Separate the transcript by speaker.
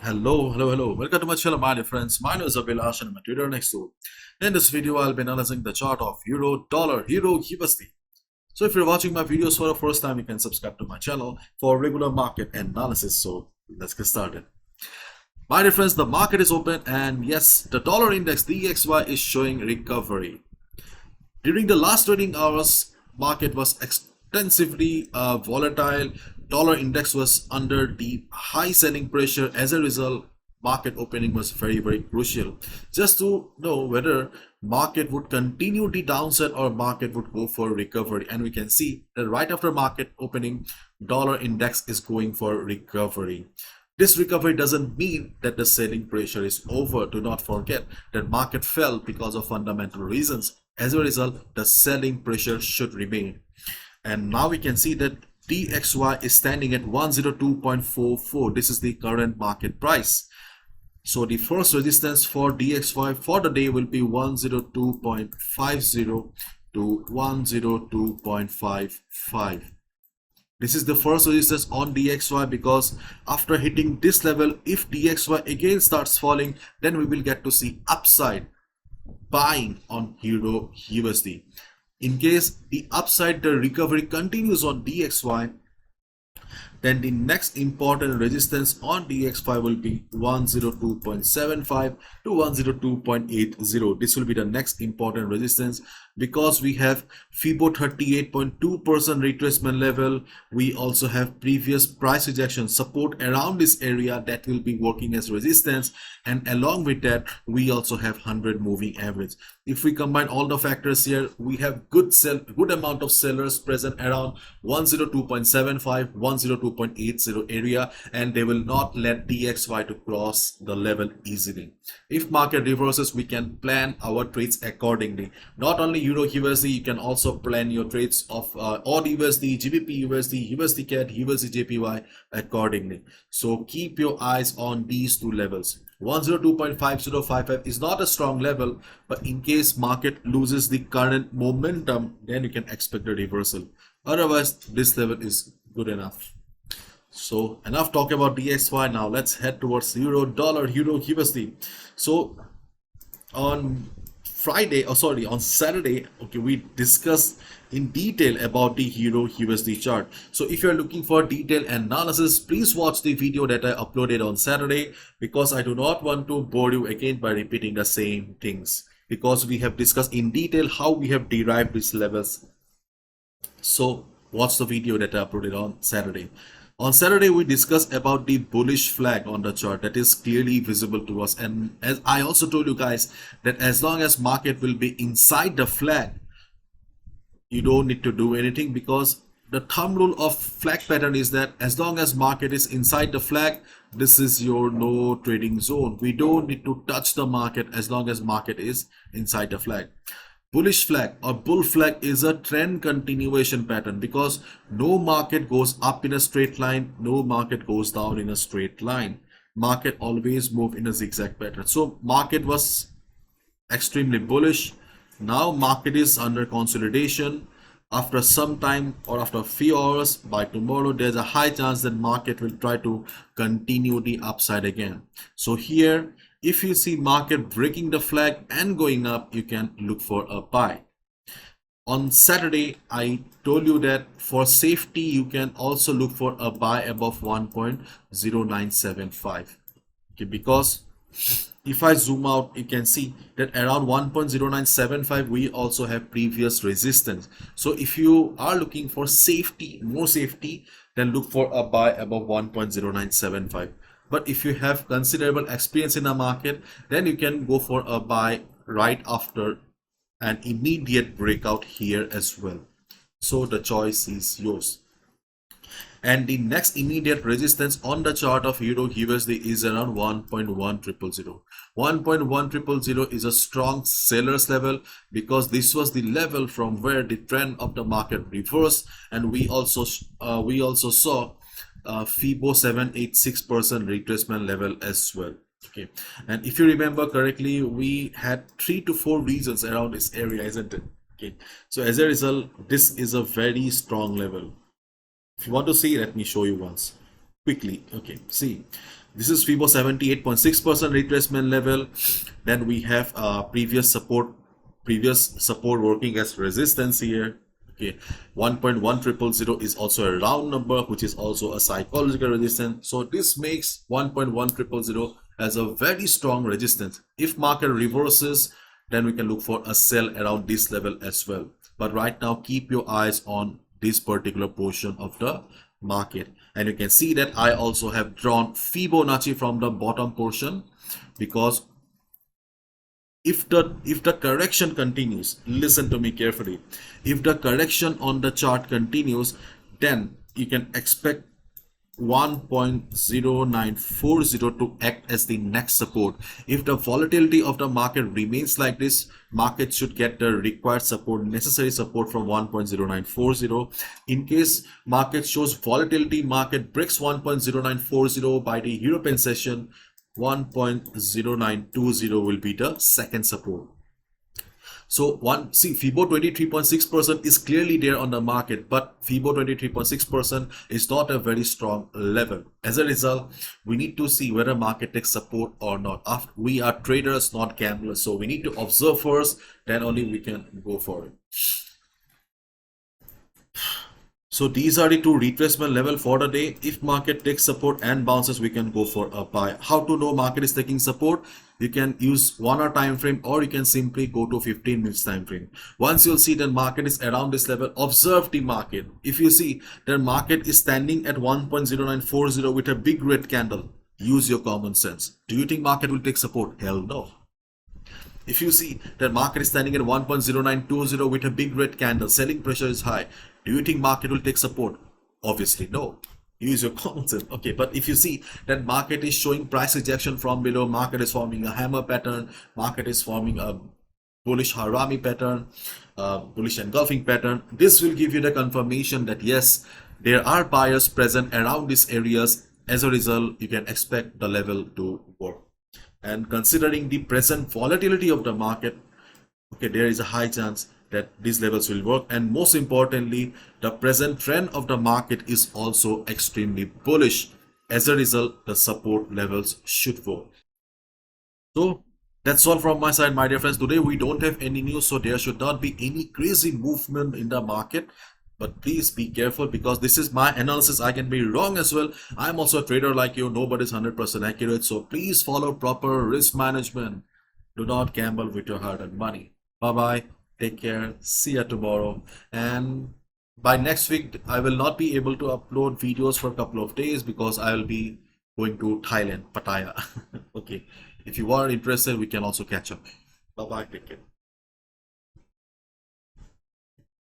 Speaker 1: Hello. Welcome to my channel, my dear friends. My name is Abhilash and I'm a trader next door. In this video, I'll be analyzing the chart of Euro, Dollar, Euro, USD. So if you're watching my videos for the first time, you can subscribe to my channel for regular market analysis. So let's get started. My dear friends, the market is open and yes, the dollar index DXY is showing recovery. During the last trading hours, market was extensively volatile. Dollar index was under deep high selling pressure. As a result, market opening was very crucial just to know whether market would continue the downside or market would go for recovery. And we can see that right after market opening, dollar index is going for recovery. This recovery doesn't mean that the selling pressure is over. Do not forget that market fell because of fundamental reasons. As a result, the selling pressure should remain. And now we can see that DXY is standing at 102.44. This is the current market price. So the first resistance for DXY for the day will be 102.50 to 102.55. This is the first resistance on DXY because after hitting this level, if DXY again starts falling, then we will get to see upside buying on Euro USD. In case the upside, the recovery continues on DXY, then the next important resistance on DXY will be 102.75 to 102.80. This will be the next important resistance because we have FIBO 38.2% retracement level. We also have previous price rejection support around this area that will be working as resistance, and along with that we also have 100 moving average. If we combine all the factors here, we have good amount of sellers present around 102.75 102.80 area, and they will not let DXY to cross the level easily. If market reverses, we can plan our trades accordingly. Not only Euro USD, you can also plan your trades of AUD USD, GBP USD, USD CAD, USD JPY accordingly. So keep your eyes on these two levels. 102.5055 is not a strong level, but in case market loses the current momentum, then you can expect a reversal. Otherwise, this level is good enough. So enough talk about DXY. Now let's head towards Euro, Dollar, Euro, USD. So on on Saturday, okay, we discussed in detail about the Euro USD chart. So if you're looking for detailed analysis, please watch the video that I uploaded on Saturday, because I do not want to bore you again by repeating the same things, because we have discussed in detail how we have derived these levels. So watch the video that I uploaded on Saturday. On Saturday, we discussed about the bullish flag on the chart that is clearly visible to us. And as I also told you guys that as long as market will be inside the flag, you don't need to do anything, because the thumb rule of flag pattern is that as long as market is inside the flag, this is your no trading zone. We don't need to touch the market as long as market is inside the flag. Bullish flag or bull flag is a trend continuation pattern, because no market goes up in a straight line, no market goes down in a straight line. Market always move in a zigzag pattern. So market was extremely bullish. Now market is under consolidation. After some time or after a few hours, by tomorrow, there's a high chance that market will try to continue the upside again. So here, if you see market breaking the flag and going up, you can look for a buy. On Saturday, I told you that for safety, you can also look for a buy above 1.0975. Okay, because if I zoom out, you can see that around 1.0975 we also have previous resistance. So if you are looking for safety, more safety, then look for a buy above 1.0975. But if you have considerable experience in the market, then you can go for a buy right after an immediate breakout here as well. So the choice is yours. And the next immediate resistance on the chart of Euro USD is around 1.1000. 1.1000 is a strong sellers level, because this was the level from where the trend of the market reversed, and we also saw FIBO 786% retracement level as well. Okay, and if you remember correctly, we had 3 to 4 reasons around this area, isn't it? Okay, so as a result, this is a very strong level. If you want to see, let me show you once quickly. Okay, see, This is FIBO 78.6% retracement level. Then we have previous support working as resistance here. Okay, 1.1000 is also a round number, which is also a psychological resistance. So this makes 1.1000 as a very strong resistance. If market reverses, then we can look for a sell around this level as well. But right now, keep your eyes on this particular portion of the market, and you can see that I also have drawn Fibonacci from the bottom portion, because if the correction continues, listen to me carefully, if the correction on the chart continues, then you can expect 1.0940 to act as the next support. If the volatility of the market remains like this, market should get the required support, necessary support from 1.0940. In case market shows volatility, market breaks 1.0940 by the European session, 1.0920 will be the second support. So FIBO 23.6% is clearly there on the market, but FIBO 23.6% is not a very strong level. As a result, we need to see whether market takes support or not. We are traders, not gamblers, so we need to observe first, then only we can go for it. So these are the two retracement level for the day. If market takes support and bounces, we can go for a buy. How to know market is taking support? You can use 1 hour time frame, or you can simply go to 15 minutes time frame. Once you'll see the market is around this level, observe the market. If you see the market is standing at 1.0940 with a big red candle, use your common sense. Do you think market will take support? Hell no. If you see that market is standing at 1.0920 with a big red candle, selling pressure is high, do you think market will take support? Obviously no. Use your common sense. Okay, but if you see that market is showing price rejection from below, market is forming a hammer pattern, market is forming a bullish harami pattern, bullish engulfing pattern, this will give you the confirmation that yes, there are buyers present around these areas. As a result, you can expect the level to work. And considering the present volatility of the market, okay, there is a high chance that these levels will work. And most importantly, the present trend of the market is also extremely bullish. As a result, the support levels should work. So that's all from my side, my dear friends. Today we don't have any news, so there should not be any crazy movement in the market. But please be careful, because this is my analysis. I can be wrong as well. I'm also a trader like you. Nobody's 100% accurate. So please follow proper risk management. Do not gamble with your hard-earned money. Bye-bye. Take care. See you tomorrow. And by next week, I will not be able to upload videos for a couple of days, because I will be going to Thailand, Pattaya. Okay. If you are interested, we can also catch up. Bye-bye. Take care.